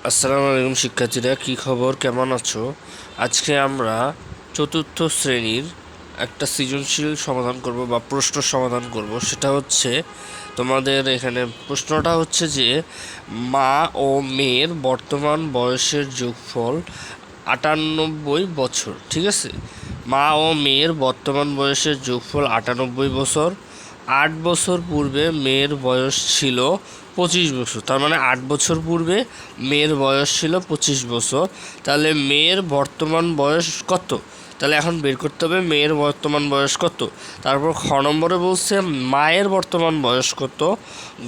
আসসালামু আলাইকুম শিক্ষার্থীরা, কি খবর, কেমন আছো? আজকে আমরা চতুর্থ শ্রেণীর একটা সৃজনশীল সমাধান করব বা প্রশ্ন সমাধান করব। সেটা হচ্ছে তোমাদের এখানে প্রশ্নটা হচ্ছে যে মা ও মেয়ের বর্তমান বয়সের যোগফল 98 বছর। ঠিক আছে, মা ও মেয়ের বর্তমান বয়সের যোগফল 98 বছর। 8 বছর পূর্বে মেয়ের বয়স ছিল 25 বছর, তার মানে 8 বছর পূর্বে মেয়ের বয়স ছিল 25 বছর। তাহলে মেয়ের বর্তমান বয়স কত? তাহলে এখন বের করতে হবে মেয়ের বর্তমান বয়স কত। তারপর খ নম্বরে বলছে মায়ের বর্তমান বয়স কত।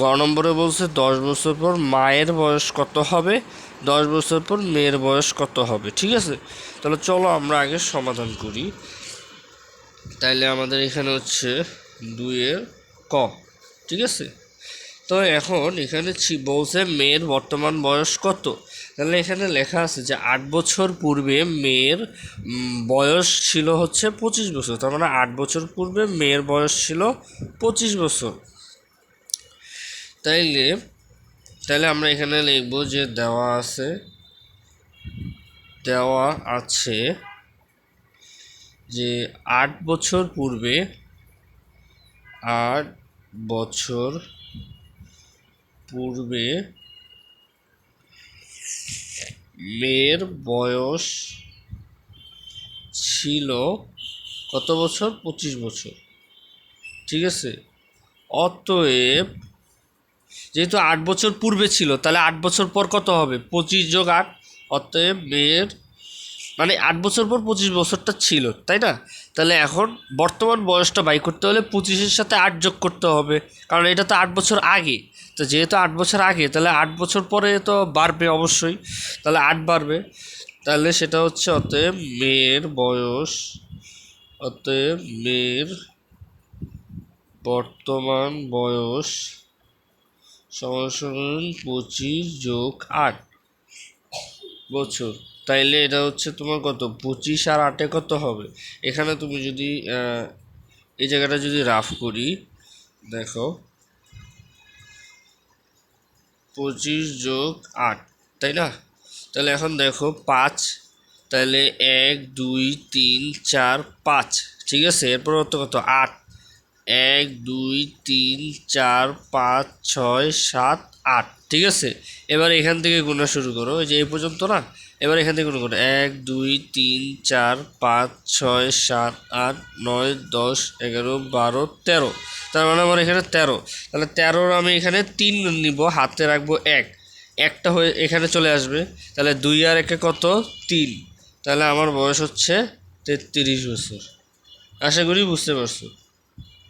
গ নম্বরে বলছে 10 বছর পর মায়ের বয়স কত হবে, 10 বছর পর মেয়ের বয়স কত হবে। ঠিক আছে, তাহলে চলো আমরা আগে সমাধান করি। তাইলে আমাদের এখানে হচ্ছে 2-এর ক। ঠিক আছে, তো এখন এখানে বলছে মেয়ের বর্তমান বয়স কত। তাহলে এখানে লেখা আছে যে 8 বছর পূর্বে মেয়ের বয়স ছিল হচ্ছে 25 বছর, তার মানে 8 বছর পূর্বে মেয়ের বয়স ছিল 25 বছর। তাইলে তাহলে আমরা এখানে লিখব যে দেওয়া আছে যে 8 বছর পূর্বে 8 বছর পূর্বে মেয়ের বয়স ছিল কত বছর? 25 বছর। ঠিক আছে, অতএব যেহেতু 8 বছর পূর্বে ছিল, তাহলে 8 বছর পর কত হবে? 25 + 8। অতএব মেয়ের মানে 8 বছর পর 25 বছরটা ছিল, তাই না? তাহলে এখন বর্তমান বয়সটা বাই করতে হলে 25-এর সাথে 8 যোগ করতে হবে, কারণ এটা তো 8 বছর আগে। তো যেহেতু 8 বছর আগে, তাহলে 8 বছর পরে তো বাড়বে অবশ্যই, তাহলে 8 বাড়বে। তাহলে সেটা হচ্ছে অতএব মেয়ের বর্তমান বয়স সমান 25+8 বছর। তাইলে এটা হচ্ছে তোমার কত? 25 আর 8-এ কত হবে? এখানে তুমি যদি এই জায়গাটা যদি রাফ করি, দেখো 25+8, তাই না? তাহলে এখন দেখো 5, তাহলে 1 2 3 4 5। ঠিক আছে, এরপর কত? 8। 1 2 3 4 5 6 7 8। ঠিক আছে, এবার এখান থেকে গুণা শুরু করো, এই যে এই পর্যন্ত না। এবার এখান থেকে গুণ করো 1 2 3 4 5 6 7 8 9 10 11 12 13। তার মানে আমার এখানে 13। তাহলে 13-র আমি এখানে 3 নিব, হাতে রাখবো 1, একটা হয়ে এখানে চলে আসবে। তাহলে 2 আর 1-এ কত? 3। তাহলে আমার বয়স হচ্ছে 33 বছর। আশা করি বুঝতে পারছো।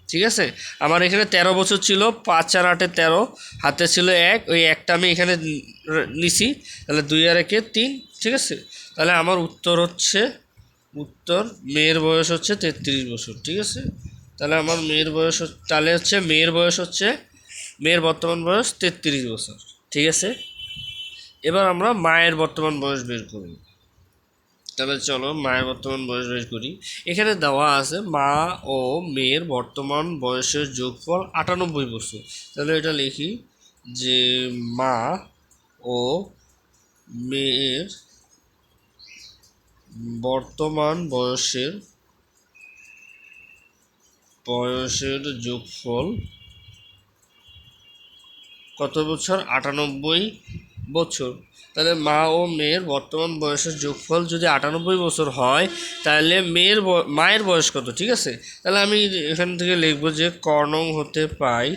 ঠিক আছে, আমার এখানে 13 বছর ছিল, 5 আর 8-এ 13, হাতে ছিল 1, ওই একটা আমি এখানে নিছি। তাহলে 2 আর 1-এ 3। ঠিক আছে, তাহলে আমার উত্তর মেয়ের বয়স হচ্ছে 33 বছর। ঠিক আছে, তাহলে আমার মেয়ের বর্তমান বয়স 33 বছর। ঠিক আছে, এবার আমরা মায়ের বর্তমান বয়স বের করব। তাহলে চলো মায়ের বর্তমান বয়স বের করি। এখানে দেওয়া আছে মা ও মেয়ের বর্তমান বয়সের যোগফল 98 বছর। তাহলে এটা লিখি যে মা ও মেয়ের বর্তমান বয়সের যোগফল কত বছর? 98 বছর। তাহলে মা ও মেয়ের বর্তমান বয়সের যোগফল যদি 98 বছর হয়, তাহলে মায়ের বয়স কত? ঠিক আছে, তাহলে আমি এখান থেকে লিখবো যে কর্ণং হতে পাই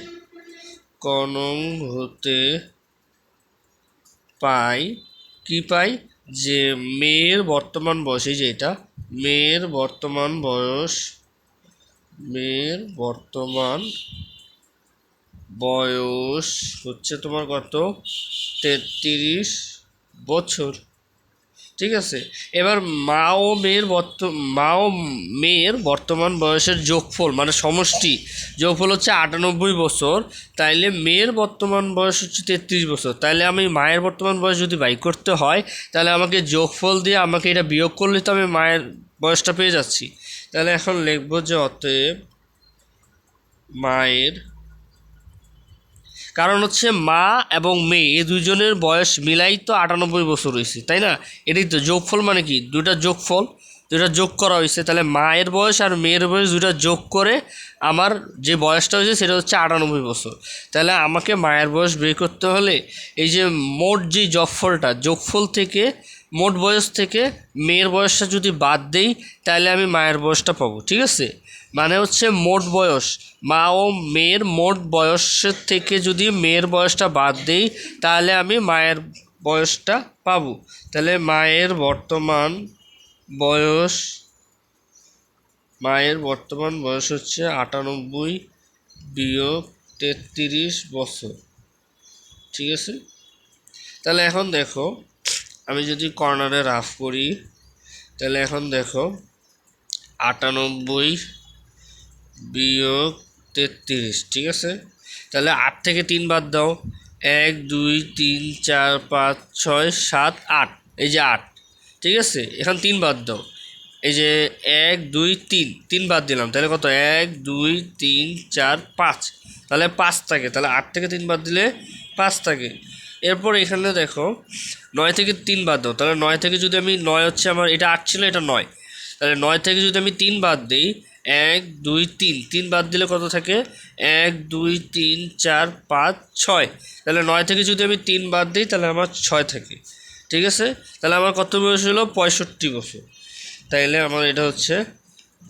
কি পাই যে মেয়ের বর্তমান বয়স, এই যে এটা মেয়ের বর্তমান বয়স হচ্ছে তোমার কত? 33 বছর। ঠিক আছে, এবার মা ও মেয়ের বর্তমান বয়সের যোগফল মানে সমষ্টি যোগফল হচ্ছে 98 বছর। তাইলে মেয়ের বর্তমান বয়স হচ্ছে 33 বছর। তাইলে আমি মায়ের বর্তমান বয়স যদি বাই করতে হয়, তাহলে আমাকে যোগফল দিয়ে আমাকে এটা বিয়োগ করলে তো আমি মায়ের বয়সটা পেয়ে যাচ্ছি। তাহলে এখন লিখবো যে অতএব মায়ের, কারণ হচ্ছে মা এবং মেয়ে এই দুইজনের বয়স মিলাই তো 98 বছর হয়েছে, তাই না? এটাই তো যোগফল, মানে কি দুইটা যোগফল, দুইটা যোগ করা হয়েছে, তাহলে মায়ের বয়স আর মেয়ের বয়স দুইটা যোগ করে আমার যে বয়সটা হয়েছে সেটা হচ্ছে 98 বছর। তাহলে আমাকে মায়ের বয়স বের করতে হলে এই যে মোট যে যোগফলটা, যোগফল থেকে মোট বয়স থেকে মেয়ের বয়সটা যদি বাদ দেই তাহলে আমি মায়ের বয়সটা পাবো, ঠিক আছে? মানে হচ্ছে মোট বয়স, মা ও মেয়ের মোট বয়সের থেকে যদি মেয়ের বয়সটা বাদ দেই তাহলে আমি মায়ের বয়সটা পাবো। তাহলে মায়ের বর্তমান বয়স হচ্ছে 98-33 বছর, ঠিক আছে? তাহলে এখন দেখো, আমি যদি কর্নারে রাফ করি তাহলে এখন দেখো 98-33, ঠিক আছে? তাহলে 8 থেকে 3 বাদ দাও, 1 2 3 4 5 6 7 8, এই যে 8, ঠিক আছে? এখন 3 বাদ দাও, এই যে 1 2 3 বাদ দিলাম, তাহলে কত? 1 2 3 4 5, তাহলে 5 থাকে, তাহলে 8 থেকে 3 বাদ দিলে 5 থাকে। এরপর এখানে দেখো 9 থেকে 3 বাদ দাও, তাহলে 9 থেকে যদি আমি 9 হচ্ছে আমার, এটা 8 ছিল, এটা 9, তাহলে 9 থেকে যদি আমি 3 বাদ দিই, 1 2 3 বাদ দিলে কত থাকে? 1 2 3 4 5 6, তাহলে 9 থেকে যদি আমি 3 বাদ দিই তাহলে আমার 6 থাকে, ঠিক আছে? তাহলে আমার কত বয়স হলো? 65 বছর। তাইলে আমার এটা হচ্ছে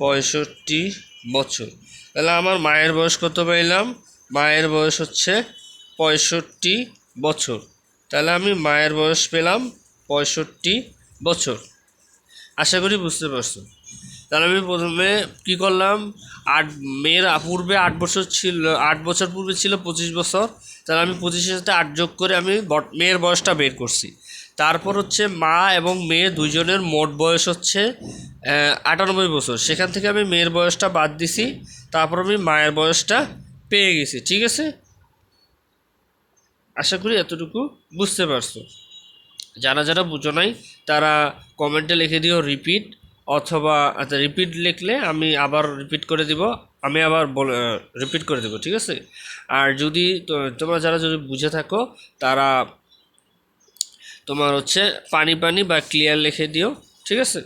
65 বছর। তাহলে আমার মায়ের বয়স কত পাইলাম? মায়ের বয়স হচ্ছে 65 বছর। তাহলে আমি মায়ের বয়স পেলাম 65 বছর। আশা করি বুঝতে পারছো। তাহলে আমি প্রথমে কী করলাম, মেয়ের পূর্বে 8 বছর ছিল, 8 বছর পূর্বে ছিল 25 বছর, তাহলে আমি 25-এর সাথে 8 যোগ করে আমি মেয়ের বয়সটা বের করছি। তারপর হচ্ছে মা এবং মেয়ে দুইজনের মোট বয়স হচ্ছে 98 বছর, সেখান থেকে আমি মেয়ের বয়সটা বাদ দিছি, তারপর আমি মায়ের বয়সটা পেয়ে গেছি, ঠিক আছে? আশা করি এতটুকু বুঝতে পারছো। যারা যারা বুঝো নাই তারা কমেন্টে লিখে দিও রিপিট, অথবা রিপিট লিখলে আমি আবার রিপিট করে দিব, আমি আবার রিপিট করে দেবো, ঠিক আছে? আর যদি তোমরা যারা যদি বুঝে থাকো তারা তোমার হচ্ছে পানি পানি বা ক্লিয়ার লিখে দিও, ঠিক আছে?